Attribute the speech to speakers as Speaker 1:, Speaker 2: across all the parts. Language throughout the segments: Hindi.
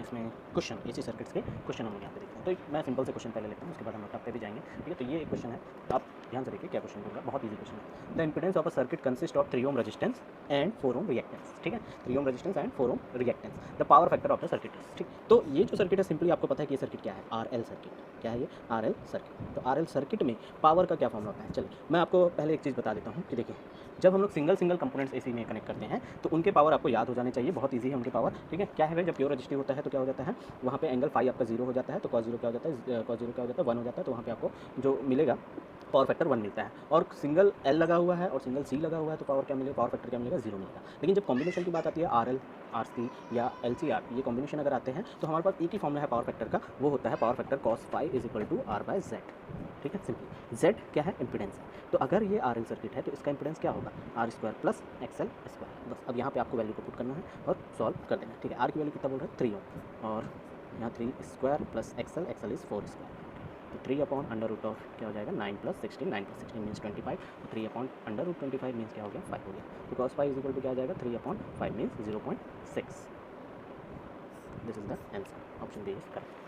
Speaker 1: इसमें क्वेश्चन एसी सर्किट्स के क्वेश्चन हम लोग यहाँ पे देखते हैं। तो एक मैं सिंपल से क्वेश्चन पहले लेता हूँ, उसके बाद हम लोग टॉप पे भी जाएंगे। ठीक है, तो ये एक क्वेश्चन है, आप ध्यान से देखिए क्या क्वेश्चन होगा, बहुत ईजी क्वेश्चन है। The impedance of a circuit consist of 3 ohm resistance and 4 ohm reactance. ठीक है, 3 ohm resistance and 4 ohm reactance. The power factor of the circuit is, ठीक। तो ये जो सर्किट है सिंपली आपको पता है कि ये सर्किट क्या है, आरएल सर्किट। क्या है ये? RL circuit. तो आरएल सर्किट में पावर का क्या फॉर्मूला होता है? चलिए मैं आपको पहले एक चीज़ बता देता हूँ कि देखिए, जब हम लोग सिंगल कंपोनेंट्स एसी में कनेक्ट करते हैं तो उनके पावर आपको याद हो जाने चाहिए, बहुत ईजी है उनके पावर। ठीक है, क्या है भाई, जब प्योर रजिस्टिव होता है तो क्या हो जाता है, वहाँ पे एंगल फाई आपका 0 हो जाता है, तो कॉस 0 क्या हो जाता है, कॉस 0 क्या हो जाता है, 1 हो जाता है। तो वहाँ पे आपको जो मिलेगा पावर फैक्टर 1 मिलता है। और सिंगल एल लगा हुआ है और सिंगल सी लगा हुआ है तो पावर क्या मिलेगा, पावर फैक्टर क्या मिलेगा, 0 मिलेगा। लेकिन जब कॉम्बिनेशन की बात आती है, आर एल आर सी या एल सी आर, ये कॉम्बिनेशन अगर आते हैं तो हमारे पास एक ही फॉर्मूला है पावर फैक्टर का, वो होता है power factor cos phi is equal to R by Z. ठीक है, सिंपली जेड क्या है, इंपीडेंस है। तो अगर ये आर एल सर्किट है तो इसका इंपीडेंस क्या होगा, R square plus XL square. बस अब यहाँ पे आपको वैल्यू को पुट करना है और सॉल्व कर देना है। ठीक है, आर की वैल्यू कितना बोल रहा है, 3 ओम, और यहाँ 3 square plus XL, XL is 4 square. तो 3 अपॉन अंडर रूट ऑफ क्या हो जाएगा, 9 प्लस 16, 9 प्लस 16 मीन्स 25। तो 3 अपॉन अंडर रूट 25 मीन्स क्या हो गया, 5 हो गया। तो cos phi is equal to क्या आ जाएगा, 3 upon 5 means 0.6। This is the answer, option B is correct.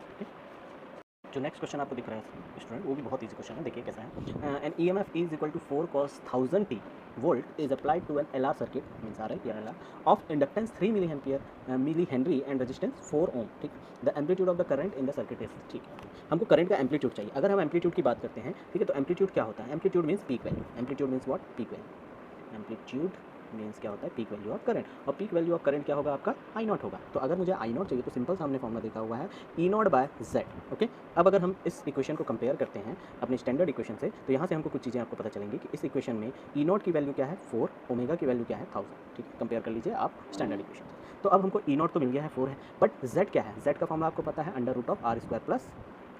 Speaker 1: जो नेक्स्ट क्वेश्चन आपको दिख रहा है स्टूडेंट, वो भी बहुत ईजी क्वेश्चन है, देखिए कैसा है। An E M F is equal to 4 cos 1000 t volt is applied to an L R circuit, means R L L R of inductance 3 milli ampere milli henry and resistance 4 ohm. ठीक, the amplitude of the current in the circuit is, ठीक है, हमको करंट का एम्पलीट्यूड चाहिए। अगर हम एम्पलीट्यूड की बात करते हैं, ठीक है, तो एम्पलीट्यूड क्या होता है, amplitude means peak value. Amplitude means what, peak value. Amplitude means क्या होता है, पीक वैल्यू ऑफ करंट। और पीक वैल्यू ऑफ करंट क्या होगा आपका, आई नॉट होगा। तो अगर मुझे आई नॉट चाहिए तो सिंपल सामने फॉर्मूला देखा हुआ है, ई नॉट बाय जेड। ओके, अब अगर हम इस इक्वेशन को कंपेयर करते हैं अपने स्टैंडर्ड इक्वेशन से, तो यहाँ से हमको कुछ चीज़ें आपको पता चलेंगी कि इस इक्वेशन में ई नॉट की वैल्यू क्या है, 4, ओमेगा की वैल्यू क्या है, 1000। ठीक है, कंपेयर कर लीजिए आप स्टैंडर्ड इक्वेशन से। तो अब हमको ई नॉट तो मिल गया है, 4 है, बट जेड क्या है, जेड का फॉर्मूला आपको पता है, under root of R square plus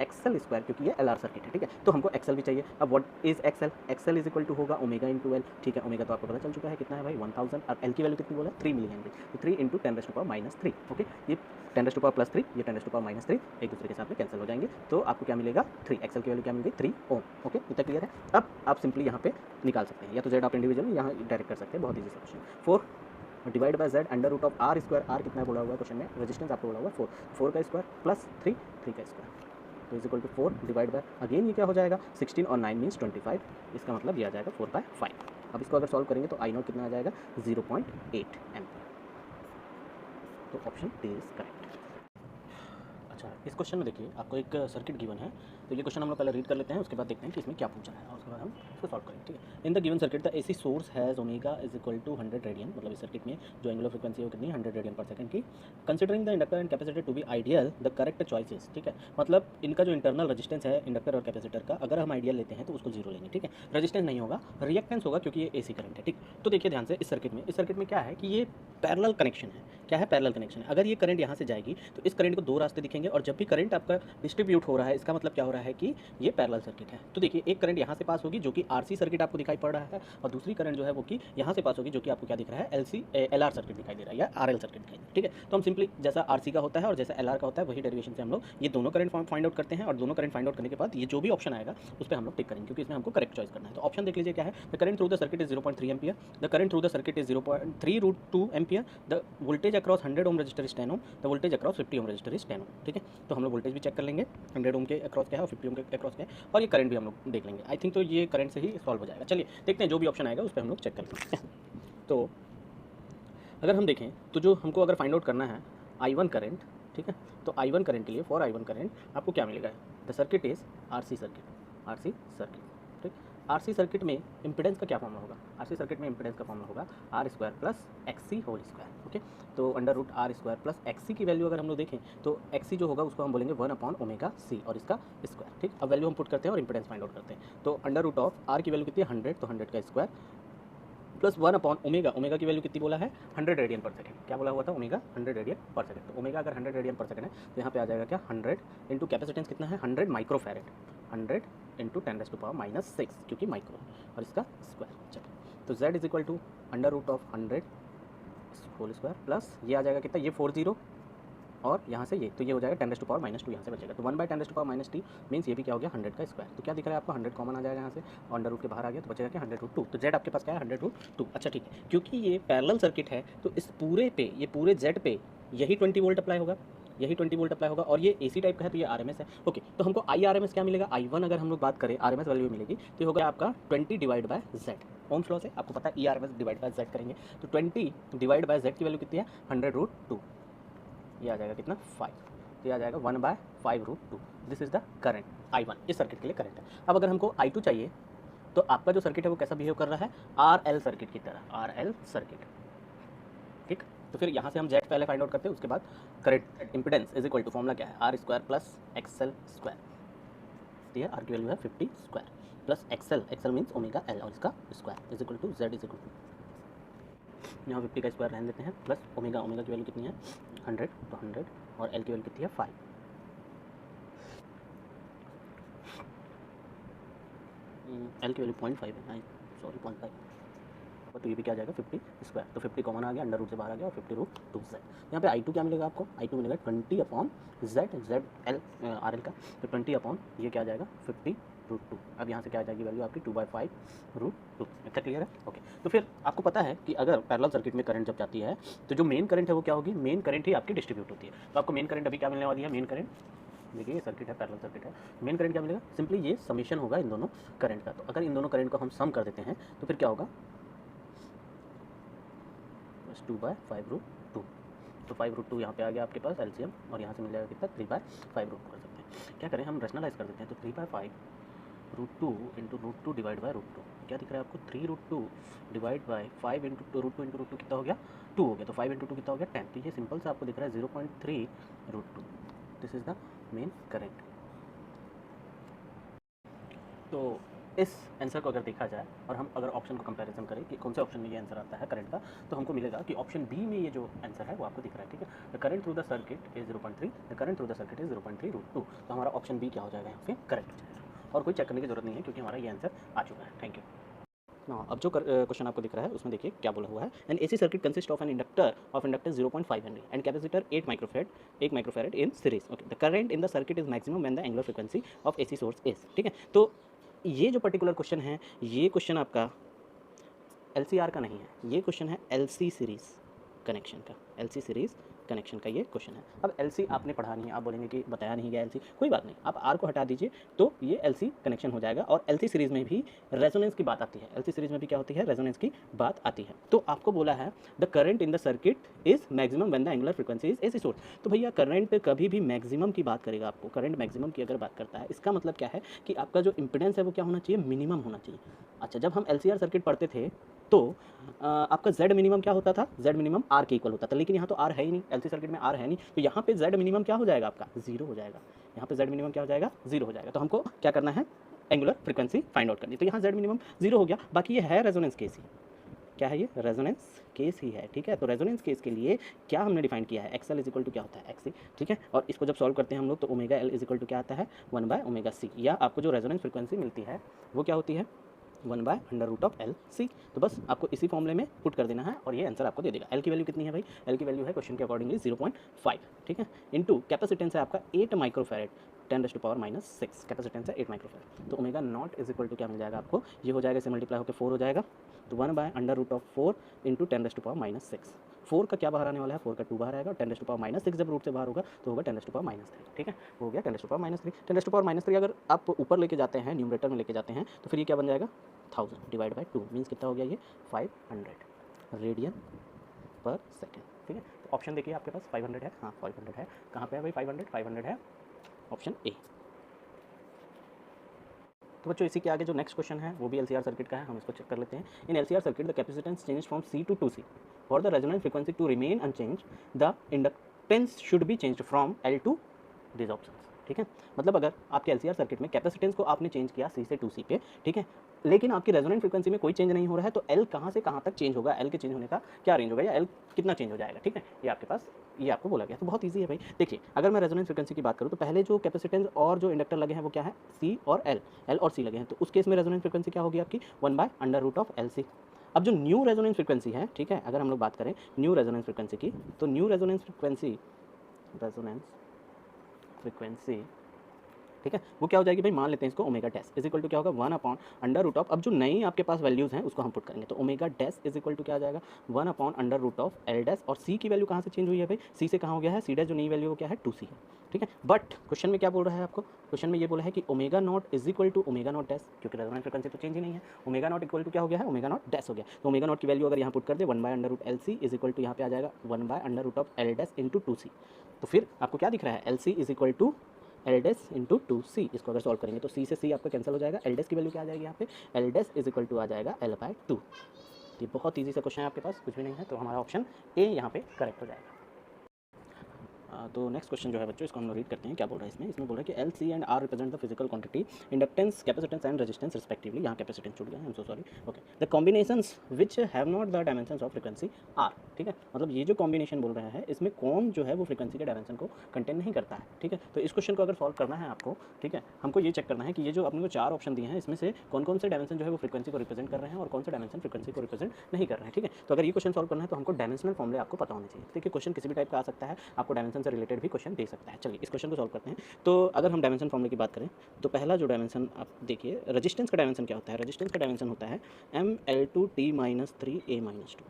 Speaker 1: XL square, क्योंकि ये एल आर सर्किट है। ठीक है, तो हमको एक्सएल भी चाहिए। अब what is XL, XL is equal to होगा ओमेगा इंटू एल। ठीक है, ओमेगा तो आपको पता चल चुका है कितना है भाई, 1000, और एल की वैल्यू कितनी बोला, 3 मिली हेनरी। तो 3 इंटू 10⁻⁻3। ओके, ये 10⁻+3, ये 10⁻⁻3 एक दूसरे के साथ में कैंसिल हो जाएंगे, तो आपको क्या मिलेगा, 3। एक्सएल की वैल्यू क्या मिल गई, 3 ओम। ओके, इतना क्लियर है। अब आप सिंपली यहाँ पे निकाल सकते हैं, या तो जेड आप इंडिविजुअल यहाँ डायरेक्ट कर सकते हैं, बहुत easy question. 4 divide by Z under root of R square, R कितना बोला हुआ है क्वेश्चन में, रेजिस्टेंस आपको बोला हुआ है 4, 4 का स्क्वायर प्लस 3, 3 का स्क्वायर, तो is equal to 4 divide by, again ये क्या हो जाएगा, 16 और 9 मीन्स 25। इसका मतलब ये आ जाएगा 4/5। अब इसको अगर सॉल्व करेंगे तो आई नॉट कितना आ जाएगा, 0.8 एम्पियर। तो ऑप्शन डी इज करेक्ट। अच्छा, इस क्वेश्चन में देखिए आपको एक सर्किट गिवन है, तो ये क्वेश्चन हम लोग पहले रीड कर लेते हैं, उसके बाद देखते हैं कि इसमें क्या पूछा है, और उसके बाद हम इसको सॉल्व करेंगे। ठीक है, in the given circuit the AC source has omega is equal to 100 radian, मतलब इस सर्किट में जो एंगुलर फ्रीक्वेंसी है वो कितनी, 100 रेडियन पर सेकंड की। Considering the inductor and capacitor to be ideal the correct choices. ठीक है, मतलब इनका जो इंटरनल रेजिस्टेंस है इंडक्टर और कैपेसिटर का, अगर हम आइडियल लेते हैं तो उसको 0 लेंगे। ठीक है, रेजिस्टेंस नहीं होगा, रिएक्टेंस होगा, क्योंकि ये एसी करंट है। ठीक, तो देखिए ध्यान से, इस सर्किट में क्या है कि ये पैरेलल कनेक्शन है। क्या है, पैरेलल कनेक्शन है। अगर ये करंट यहाँ से जाएगी तो इस करंट को 2 रास्ते दिखेंगे, और जब भी करंट आपका डिस्ट्रीब्यूट हो रहा है, इसका मतलब क्या हो रहा है कि ये पैरेलल सर्किट है। तो देखिए, एक करंट यहाँ से पास होगी जो कि आरसी सर्किट आपको दिखाई पड़ रहा है, और दूसरी करंट जो है वो कि यहाँ से पास होगी जो कि आपको क्या दिख रहा है, एलआर सर्किट दिखाई दे रहा है, या आरएल सर्किट दिखाई दे रहा है। ठीक है, तो हम सिंपली जैसा आरसी का होता है और जैसा एलआर का होता है, वही डेरिवेशन से हम लोग ये दोनों करंट फाइंड आउट करते हैं, और दोनों करंट फाइंड आउट करने के बाद ये जो भी ऑप्शन आएगा उस पर हम लोग टिक करेंगे, क्योंकि इसमें हमको करेक्ट चॉइस करना है। तो ऑप्शन देख लीजिए क्या है, the current through the circuit is 0.3 ampere, the current through the circuit is 0.3√2 ampere, the voltage across 100 ohm resistor is 10 ohm, the voltage across 50 ohm resistor is 10 ohm. ठीक है, तो हम लोग वोल्टेज भी चेक कर लेंगे, 100 ओम के अक्रॉस क्या है और 50 ओम के अक्रॉस क्या है, और ये करंट भी हम लोग देख लेंगे। आई थिंक तो ये करंट से ही सॉल्व हो जाएगा। चलिए देखते हैं, जो भी ऑप्शन आएगा उस पर हम लोग चेक कर लेंगे। तो अगर हम देखें तो जो हमको अगर फाइंड आउट करना है I1 करंट, ठीक है, तो I1 करंट के लिए, फॉर I1 करंट आपको क्या मिलेगा, the circuit is RC circuit. ठीक, आरसी सर्किट में इंपीडेंस का क्या फॉर्मूला होगा, आरसी सर्किट में इंपीडेंस का फॉर्मूला होगा R square plus XC whole square. Okay, तो under root R square plus XC की वैल्यू अगर हम लोग देखें तो एक्सी जो होगा उसको हम बोलेंगे 1/ओमेगा c, और इसका स्क्वायर। ठीक, अब वैल्यू हम पुट करते हैं और इंपीडेंस फाइंड आउट करते हैं। तो अंडर रूट ऑफ आर की वैल्यू कितनी है, 100, तो 100 का स्क्वायर प्लस 1/ओमेगा, ओमेगा की वैल्यू कितनी बोला है, 100 रेडियन पर सेकंड। क्या बोला हुआ था, ओमेगा 100 रेडियन पर सेकंड। तो ओमेगा अगर 100 रेडियन पर सेकंड है तो यहाँ पे आ जाएगा क्या, 100 इंटू कैपेसिटेंस कितना है, 100 माइक्रोफैरेड, 100 इंटू 10⁻⁻⁶, क्योंकि माइक्रो, और इसका स्क्वायर। चलिए, तो z is equal to under root of 100 whole square plus ये आ जाएगा कितना, ये 40 और यहाँ से ये, तो ये हो जाएगा 10⁻⁻2 यहाँ से बचेगा, तो 1/10⁻⁻t मीन्स ये भी क्या हो गया, 100 का स्क्वायर। तो क्या दिख रहा है आपको, 100 कॉमन आ जाएगा यहाँ से, और अंडर रूट के बाहर आ गया तो बचेगा क्या, 100√2। तो जेड आपके पास क्या है, 100√2। अच्छा ठीक है, क्योंकि ये पैरेलल सर्किट है तो इस पूरे पे, ये पूरे जेड पे यही 20 वोल्ट अप्लाई होगा, यही 20 वोल्ट अप्लाई होगा, और ये AC टाइप का है तो ये RMS है। ओके, तो हमको IRMS क्या मिलेगा, I1 अगर हम लोग बात करें RMS वैल्यू मिलेगी तो ये होगा आपका 20 divide by Z। Ohm's law से आपको पता है ERMS डिवाइड बाय Z करेंगे तो 20 डिवाइड बाय Z की वैल्यू कितनी है 100√2, ये आ जाएगा कितना 5, तो ये आ जाएगा 1/5√2। This is the current I1, इस सर्किट के लिए करंट है। अब अगर हमको I2 चाहिए तो आपका जो सर्किट है वो कैसा बिहेव कर रहा है, RL सर्किट की तरह, RL सर्किट, ठीक। तो फिर यहाँ से हम Z पहले फाइंड आउट करते हैं, उसके बाद current impedance is equal to formula क्या है, R² प्लस XL स्क्वायर, तो ये R की वैल्यू है 50 square plus XL means omega L और इसका square is equal to Z is equal to, यहाँ 50 का स्क्वायर रहने देते हैं, प्लस ओमेगा की वैल्यू कितनी है 100, तो 100 और L की वैल्यू कितनी है 5, L की वैल्यू 0.5 है, सॉरी 0.5, तो ये भी क्या आ जाएगा 50 स्क्वायर, तो 50 कॉमन आ गया, अंडर रूट से बाहर आ गया और 50√2Z। यहाँ पे I2 क्या मिलेगा आपको, I2 मिलेगा 20/Z, ZL RL का, तो 20 ये क्या आ जाएगा 50√2। अब यहाँ से क्या आ जाएगी वैल्यू आपकी 2/5√2। इतना क्लियर है? ओके, तो फिर आपको पता है कि अगर पैरेलल सर्किट में करंट जब जाती है तो जो मेन करंट है वो क्या होगी, मेन करंट ही आपकी डिस्ट्रीब्यूट होती है। तो आपको मेन करंट अभी क्या मिलने वाली है, मेन करंट देखिए ये सर्किट है, पैरेलल सर्किट है, मेन करंट क्या मिलेगा, सिंपली ये समीशन होगा इन दोनों करंट का। तो अगर इन दोनों करंट को हम सम कर देते हैं तो फिर क्या होगा 2/5√2, तो 5√2 यहाँ पे आ गया आपके पास LCM, और यहाँ से मिल जाएगा कितना 3/5√2 कर सकते हैं। क्या करें हम रैशनलाइज कर देते हैं, तो 3/5√2 इंटू √2 डिवाइड बाय √2, क्या दिख रहा है आपको 3√2 डिवाइड बाय 5 इंटू √2 इंटू √2 कितना हो गया 2 हो गया, तो 5 इंटू 2 कितना हो गया 10, तो ये सिंपल से आपको दिख रहा है 0.3√2। This is the main current. तो इस आंसर को अगर देखा जाए और हम अगर ऑप्शन को कंपैरिजन करें कि कौन से ऑप्शन में ये आंसर आता है करंट का, तो हमको मिलेगा कि ऑप्शन बी में ये जो आंसर है वो आपको दिख रहा है, ठीक है। The current through the circuit is 0.3, the current through the circuit is 0.3√2, तो हमारा ऑप्शन बी क्या हो जाएगा यहाँ पे करेक्ट हो जाएगा, और कोई चेक करने की जरूरत नहीं है क्योंकि हमारा ये आंसर आ चुका है। Thank you. अब जो क्वेश्चन आपको दिख रहा है उसमें देखिए क्या बोला हुआ है, an AC circuit consist of an inductor of inductance 0.5 henry and capacitor 8 microfarad in series. Okay, the current in the circuit is maximum when the angular frequency of AC source is, ठीक है। तो ये जो पर्टिकुलर क्वेश्चन है, ये क्वेश्चन आपका LCR का नहीं है, ये क्वेश्चन है LC सीरीज कनेक्शन का, LC सीरीज कनेक्शन का ये क्वेश्चन है। अब LC आपने पढ़ा नहीं है, आप बोलेंगे कि बताया नहीं गया LC, कोई बात नहीं, आप R को हटा दीजिए तो ये LC कनेक्शन हो जाएगा। और LC सीरीज में भी रेजोनेंस की बात आती है, LC सीरीज में भी क्या होती है, रेजोनेंस की बात आती है। तो आपको बोला है the current in the circuit is maximum when the angular frequency is AC source, तो भैया करंट कभी भी मैक्सिमम की बात करेगा, आपको करंट मैक्सिमम की अगर बात करता है इसका मतलब क्या है कि आपका जो इंपीडेंस है वो क्या होना चाहिए, मिनिमम होना चाहिए। अच्छा, जब हम LCR सर्किट पढ़ते थे तो आपका Z मिनिमम क्या होता था, Z मिनिमम R के इक्वल होता था, लेकिन यहाँ तो R है ही नहीं, LC सर्किट में R है नहीं, तो यहाँ पे Z मिनिमम क्या हो जाएगा आपका 0 हो जाएगा, यहाँ पे Z मिनिमम क्या हो जाएगा 0 हो जाएगा। तो हमको क्या करना है, एंगुलर फ्रीक्वेंसी फाइंड आउट करनी, तो यहाँ Z मिनिमम 0 हो गया, बाकी ये है रेजोनेंस केस ही, क्या है ये रेजोनेंस केस ही है, ठीक है। तो रेजोनेंस केस के लिए क्या हमने डिफाइन किया है, XL इज इक्वल टू क्या होता है XC, ठीक है। और इसको जब सॉल्व करते हैं हम लोग तो omega L is equal to क्या आता है 1/ωc, या आपको जो रेजोनेंस फ्रीक्वेंसी मिलती है वो क्या होती है 1/√LC। तो बस आपको इसी फॉर्मूले में पुट कर देना है और ये आंसर आपको दे देगा। L की वैल्यू कितनी है भाई, L की वैल्यू है क्वेश्चन के अकॉर्डिंगली 0.5, ठीक है, इनटू कैपेसिटेंस है आपका 8 माइक्रोफैरड 10⁻⁻⁶, कैपेसिटेंस है 8 माइक्रोफैरड, तो omega naught is equal to क्या मिल जाएगा आपको, ये हो जाएगा, इसे मल्टीप्लाई होकर 4 हो जाएगा, तो 1/√4 इंटू 10⁻⁻⁶। 4 का क्या बाहर आने वाला है, 4 का 2 बाहर आएगा, और 10⁻⁻⁶ जब रूट से बाहर होगा तो होगा 10⁻⁻3, ठीक है, हो गया 10⁻⁻3। 10⁻⁻3 अगर आप ऊपर लेके जाते हैं, न्यूमरेटर में लेके जाते हैं, तो फिर ये क्या बन जाएगा 1000 डिवाइड बाई 2 मीन्स कितना हो गया ये 500 रेडियन पर सेकेंड, ठीक है। तो ऑप्शन देखिए आपके पास 500 है, हाँ 500 है, कहाँ पे है भाई 500 है ऑप्शन ए। तो बच्चों इसी के आगे जो नेक्स्ट क्वेश्चन है वो भी LCR सर्किट का है, हम इसको चेक कर लेते हैं। In LCR circuit the capacitance change from C to 2C for the resonance frequency to remain unchange the inductance should be change from L to this option, ठीक है। मतलब अगर आपके LCR सर्किट में कैपेसिटेंस को आपने चेंज किया C से 2C पे, ठीक है, लेकिन आपकी रेजोनेंट फ्रीक्वेंसी में कोई चेंज नहीं हो रहा है, तो L कहाँ से कहाँ तक चेंज होगा, L के चेंज होने का क्या रेंज होगा, या L कितना चेंज हो जाएगा, ठीक है, ये आपके पास ये आपको बोला गया। तो बहुत इजी है भाई, देखिए अगर मैं रेजोनेंस फ्रीक्वेंसी की बात करूँ तो पहले जो कैपेसिटेंस और जो इंडक्टर लगे हैं वो क्या है C और L और C लगे हैं, तो उस केस में रेजोनेंस फ्रीक्वेंसी क्या होगी आपकी 1/√LC। अब जो न्यू रेजोनेंस फ्रीक्वेंसी है, ठीक है, अगर हम लोग बात करें न्यू रेजोनेंस फ्रीक्वेंसी की, तो न्यू रेजोनेंस फ्रीक्वेंसी ठीक है, वो क्या हो जाएगी भाई, मान लेते हैं इसको omega dash is equal to क्या होगा 1/√ऑफ, अब जो नई आपके पास वैल्यूज़ हैं उसको हम पुट करेंगे, तो omega dash is equal to क्या आ जाएगा 1/√ऑफ एल डैश, और सी की वैल्यू कहाँ से चेंज हुई है भाई, सी से कहाँ हो गया है, सी डैश जो नई वैल्यू क्या है 2c है, ठीक है। बट क्वेश्चन में क्या बोल रहा है आपको, क्वेश्चन में ये बोला है कि omega naught is equal to omega naught dash, क्योंकि रेजोनेंस फ्रीक्वेंसी तो चेंज ही नहीं है, ओमेगा नॉट इक्वल टू क्या हो गया है, ओमेगा नॉट डैश हो गया, तो ओमेगा नॉट की वैल्यू अगर यहाँ पुट कर दे 1/√LC इज इक्वल टू यहाँ पे आ जाएगा 1/√ऑफ एल डैश इंटू 2c, तो फिर आपको क्या दिख रहा है, LC is equal to L dash into 2c, इसको अगर सॉल्व करेंगे तो c से c आपका कैंसिल हो जाएगा, एल डैश की वैल्यू क्या आ जाएगी यहाँ पे, L dash is equal to आ जाएगा L/2। ये बहुत ईजी सा क्वेश्चन है आपके पास, कुछ भी नहीं है, तो हमारा ऑप्शन ए यहाँ पे करेक्ट हो जाएगा। तो नेक्स्ट क्वेश्चन जो है बच्चों, इसको हम लोग रीड करते हैं, क्या बोल रहा है इसमें, इसमें बोल रहा है कि L C and R represent the physical quantity, inductance, capacitance and resistance respectively, यहाँ कैपेसिटेंस छूट गया है, I am so sorry, okay, the combinations which have not the dimensions of frequency are, ठीक है, मतलब ये जो कॉम्बिनेशन बोल रहा है इसमें कौन जो है वो फ्रीक्वेंसी के डायमेंशन को कंटेन नहीं करता है, ठीक है। तो इस क्वेश्चन को अगर सॉल्व करना है आपको, ठीक है, हमको ये चेक करना है कि ये जो अपने को 4 ऑप्शन दिए हैं इसमें से कौन कौन से डायमेंशन जो है वो फ्रीक्वेंसी को रिप्रेजेंट कर रहे हैं और कौन से डायमेंशन फ्रीक्वेंसी को रिप्रेजेंट नहीं कर रहे हैं, ठीक है। तो अगर ये क्वेश्चन सॉल्व करना है तो हमको डायमेंशनल फॉर्मूले आपको पता होने चाहिए, देखिए क्वेश्चन किसी भी टाइप का आ सकता है, आपको डायमेंशन से रिलेटेड भी क्वेश्चन दे सकता है। चलिए इस क्वेश्चन को सॉल्व करते हैं। तो अगर हम डायमेंशन फॉर्मूले की बात करें तो पहला जो डायमेंशन आप देखिए, रेजिस्टेंस का डायमेंशन क्या होता है, रेजिस्टेंस का डायमेंशन होता है ML2T-3A-2,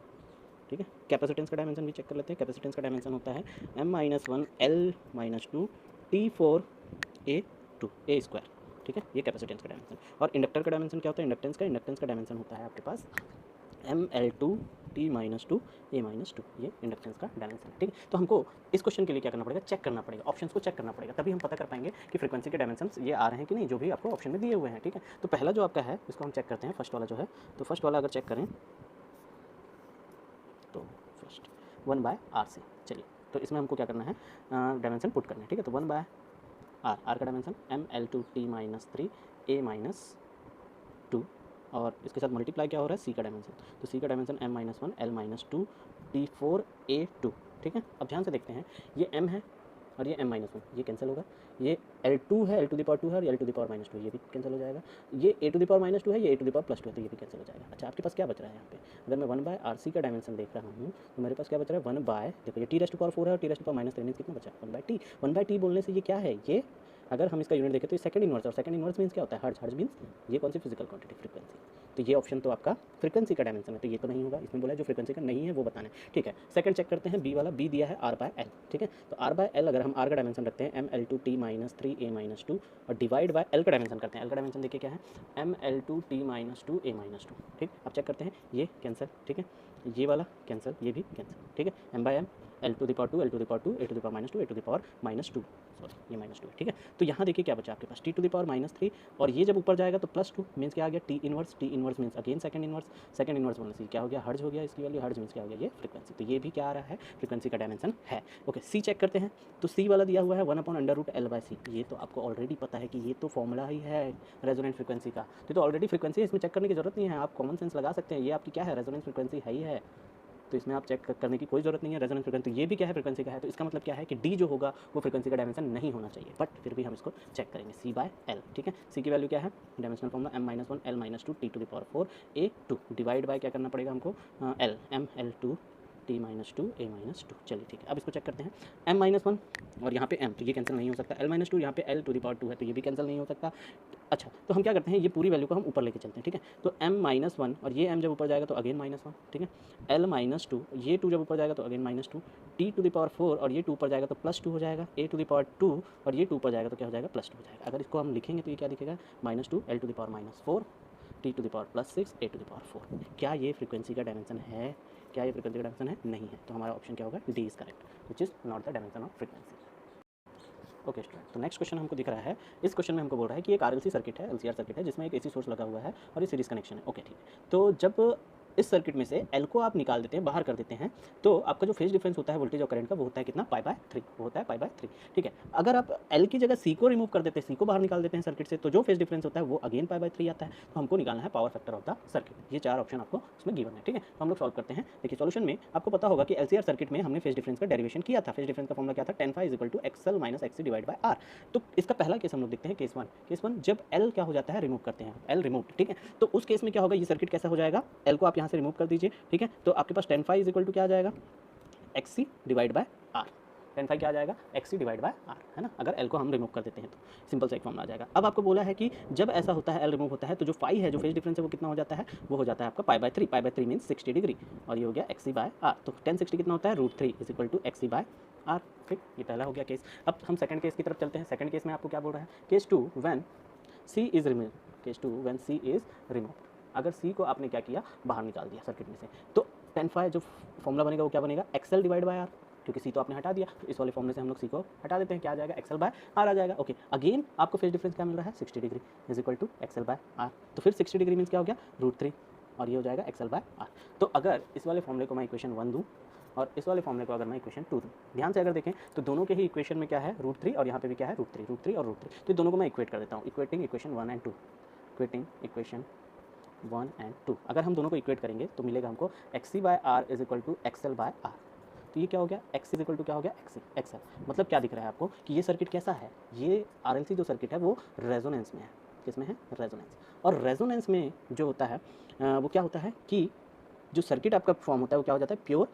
Speaker 1: ठीक है। कैपेसिटेंस का डायमेंशन भी चेक कर लेते हैं, कैपेसिटेंस का डायमेंशन होता है M-1L-2T4A2 A², ठीक है, ये कैपेसिटेंस का डायमेंशन। और इंडक्टर का डायमेंशन क्या होता है, इंडक्टेंस का डायमेंशन होता है आपके पास ML2T-2A-2, ये इंडक्टेंस का डायमेंशन है, ठीक है। तो हमको इस क्वेश्चन के लिए क्या करना पड़ेगा, चेक करना पड़ेगा, ऑप्शंस को चेक करना पड़ेगा, तभी हम पता कर पाएंगे कि फ्रीक्वेंसी के डायमेंशंस ये आ रहे हैं कि नहीं, जो भी आपको ऑप्शन में दिए हुए हैं, ठीक है। तो पहला जो आपका है इसको हम चेक करते हैं, फर्स्ट वाला जो है, तो फर्स्ट वाला अगर चेक करें तो फर्स्ट 1/RC, चलिए तो इसमें हमको क्या करना है, डायमेंशन पुट करना है, ठीक है। तो 1/R, आर का डायमेंशन ML2T-3A-2, और इसके साथ मल्टीप्लाई क्या हो रहा है, सी का डायमेंशन, तो सी का डायमेंशन M-1L-2T4A2, ठीक है। अब ध्यान से देखते हैं, ये m है और ये M-1, ये कैंसिल होगा, ये L2 है, L⁻² है और L⁻², ये भी कैंसिल हो जाएगा, ये A⁻² है, ये A⁻+2 है, तो ये भी कैंसिल हो जाएगा। अच्छा, आपके पास क्या बच रहा है यहाँ पे, अगर मैं 1/RC का डायमेंशन देख रहा हूँ तो मेरे पास क्या बच रहा है, 1/, देखो ये T⁻⁴ है और T⁻⁻3 कितना बचा, 1/T। 1/T बोलने से ये क्या है, ये अगर हम इसका यूनिट देखें तो ये सेकंड इनवर्स, और सेकंड इनवर्स मीन्स क्या होता है, हर्ट्ज, हर्ट्ज मीन्स ये कौन सी फिजिकल क्वांटिटी, फ्रीक्वेंसी। तो ये ऑप्शन तो आपका फ्रीक्वेंसी का डायमेंशन है, तो ये तो नहीं होगा, इसमें बोला है जो फ्रीक्वेंसी का नहीं है वो बताना है, ठीक है। सेकंड चेक करते हैं, बी वाला, बी दिया है R/L, ठीक है। तो R/L अगर हम R का डायमेंशन रखते हैं ML2T-3A-2 और डिवाइड बाय L का डायमेंशन करते हैं, L का डायमेंशन देखिए क्या है ML2T-2A-2, ठीक। अब चेक करते हैं, ये कैंसिल, ठीक है, ये वाला कैंसिल, ये भी कैंसिल, ठीक है। M/M L⁻², L⁻², A⁻², A⁻², sorry ये -2 है, ठीक है। तो यहाँ देखिए क्या बचा आपके पास T⁻⁻3, और ये जब ऊपर जाएगा तो +2 मीन्स क्या आ गया, T inverse means again second inverse बोलने से क्या हो गया, हर्ट्ज हो गया, इसकी वैल्यू हर्ट्ज मीन्स क्या हो गया, ये फ्रीक्वेंसी, तो ये भी क्या आ रहा है, फ्रीक्वेंसी का डायमेंशन है। ओके, सी चेक करते हैं, तो सी वाला दिया हुआ है 1/√L/C, ये तो आपको ऑलरेडी पता है कि ये तो फॉर्मूला ही है रेजोनेंट फ्रीक्वेंसी का, तो ऑलरेडी फ्रीक्वेंसी है, इसमें चेक करने की जरूरत नहीं है, आप कॉमन सेंस लगा सकते हैं, ये आपकी क्या है, रेजोनेंस फ्रीक्वेंसी है ही है, तो इसमें आप चेक करने की कोई ज़रूरत नहीं है, रेजोनेंस फ्रीक्वेंसी, तो ये भी क्या है, फ्रीक्वेंसी का है, तो इसका मतलब क्या है कि डी जो होगा वो फ्रीक्वेंसी का डायमेंशन नहीं होना चाहिए, बट फिर भी हम इसको चेक करेंगे, C/L, ठीक है। सी की वैल्यू क्या है, dimensional formula M-1L-2 T⁴A2 divide by क्या करना पड़ेगा हमको, L ML2T-2A-2, चलिए ठीक है। अब इसको चेक करते हैं, M-1 और यहाँ पे M, तो ये कैंसिल नहीं हो सकता, L-2 यहाँ पे L⁻² है, तो ये भी कैंसिल नहीं हो सकता। अच्छा, तो हम क्या करते हैं, ये पूरी वैल्यू को हम ऊपर लेके चलते हैं, ठीक है। तो M-1 और ये M जब ऊपर जाएगा तो अगेन -1, ठीक है। L-2, ये 2 जब ऊपर जाएगा तो अगेन -2, T⁻⁴ और ये 2 ऊपर जाएगा तो +2 हो जाएगा, A⁻² और ये 2 ऊपर जाएगा तो क्या हो जाएगा, +2 हो जाएगा। अगर इसको हम लिखेंगे तो ये क्या दिखेगा, -2 L⁻⁻4 T⁻+6 A⁻4, क्या ये फ्रीक्वेंसी का डायमेंशन है, क्या ये फ्रीक्वेंसी का डायमेंशन है, नहीं है, तो हमारा ऑप्शन क्या होगा, D is correct, which is not the dimension of frequency. Okay student, तो नेक्स्ट क्वेश्चन हमको दिख रहा है, इस क्वेश्चन में हमको बोल रहा है कि एक RLC सर्किट है, LCR सर्किट है, जिसमें एक AC सोर्स लगा हुआ है और ये सीरीज कनेक्शन है। ओके ठीक है, तो जब इस सर्किट में से L को आप निकाल देते हैं, बाहर कर देते हैं, तो आपका जो फेज डिफरेंस होता है वोल्टेज और करंट का, वो होता है कितना, π/3, वो होता है π/3, ठीक है। अगर आप L की जगह C को रिमूव कर देते हैं, C को बाहर निकाल देते हैं सर्किट से, तो जो फेज डिफरेंस होता है वो अगेन π/3 आता है, तो हमको निकालना है power factor of the circuit. ये 4 ऑप्शन आपको उसमें गिवन है, ठीक है। तो हम लोग सॉल्व करते हैं। देखिए सॉल्यूशन में आपको पता होगा कि LCR सर्किट में हमने फेज डिफरेंस का डेरिवेशन किया था, फेज डिफरेंस का फॉर्मूला क्या था, tan phi = XL - XC / R। तो इसका पहला केस हम लोग देखते हैं, केस 1 जब L क्या हो जाता है, रिमूव करते हैं, L रिमूव, ठीक है। तो उस केस में क्या होगा, ये सर्किट कैसा हो जाएगा, L को आप यहाँ से रिमूव कर दीजिए, ठीक है। तो आपके पास tan phi = क्या आ जाएगा, XC / R, tan phi क्या आ जाएगा, XC डिवाइड बाय R, है ना, अगर L को हम रिमूव कर देते हैं तो सिंपल सा एक फॉर्मूला आ जाएगा। अब आपको बोला है कि जब ऐसा होता है L रिमूव होता है तो जो फाई है, जो फेज डिफरेंस है वो कितना हो जाता है, वो हो जाता है आपका पाई बाय 3 मीन्स 60 डिग्री, और ये हो गया XC बाय R। तो tan 60 कितना होता है, √3 is equal to XC by R। ठीक, ये पहला हो गया केस। अब हम सेकंड केस की तरफ चलते हैं। सेकंड केस में आपको क्या बोल रहा है, case 2 when C is remove, case 2 when C is remove, अगर C को आपने क्या किया, बाहर निकाल दिया सर्किट में से, तो tan phi जो फॉर्मूला बनेगा वो क्या बनेगा, XL डिवाइड बाय R, क्योंकि C तो आपने हटा दिया, तो इस वाले फॉर्मूले से हम लोग C को हटा देते हैं, क्या आ जाएगा, XL बाय R आ जाएगा। ओके, अगेन आपको फेज डिफरेंस क्या मिल रहा है, 60 degree is equal to XL by R, तो फिर 60 डिग्री मीन्स क्या हो गया, √3, और ये हो जाएगा XL बाय R। तो अगर इस वाले फॉर्मूले को मैं इक्वेशन 1 दूँ और इस वाले फॉर्मूले को अगर मैं इक्वेशन 2 दूँ, ध्यान से अगर देखें तो दोनों के ही इक्वेशन में क्या है, √3, और यहाँ पे भी क्या है, √3 और √3, तो दोनों को मैं इक्वेट कर देता हूँ, equating equation 1 and 2, equating equation 1 and 2, अगर हम दोनों को इक्वेट करेंगे तो मिलेगा हमको XC by R is equal to XL by R। तो ये क्या हो गया, X इज इक्वल टू क्या हो गया, XL, मतलब क्या दिख रहा है आपको कि ये सर्किट कैसा है, ये RLC जो सर्किट है वो रेजोनेंस में है, किसमें है, रेजोनेंस, और रेजोनेंस में जो होता है वो क्या होता है कि जो सर्किट आपका फॉर्म होता है वो क्या हो जाता है, प्योर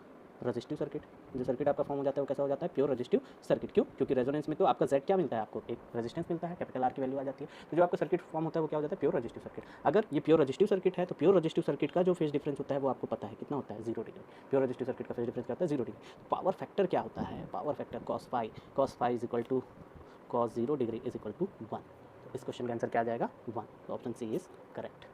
Speaker 1: रेजिस्टिव सर्किट, जो सर्किट आपका फॉर्म हो जाता है वो कैसा हो जाता है, प्योर रेजिस्टिव सर्किट। क्यों, क्योंकि रेजोनेंस में तो आपका Z क्या मिलता है, आपको एक रेजिस्टेंस मिलता है, कैपिटल R की वैल्यू आ जाती है, तो जो आपका सर्किट फॉर्म होता है वो क्या हो जाता है, प्योर रेजिस्टिव सर्किट। अगर ये प्योर रेजिस्टिव सर्किट है तो प्योर रेजिस्टिव सर्किट का जो फेज डिफरेंस होता है वो आपको पता है कितना होता है, 0 डिग्री, प्योर रेजिस्टिव सर्किट का फेज डिफरेंस क्या होता है, 0 डिग्री। पावर फैक्टर क्या होता है, power factor cos phi is equal to cos 0 degree is equal to 1, तो इस क्वेश्चन का आंसर क्या आ जाएगा, 1, तो ऑप्शन सी इज करेक्ट।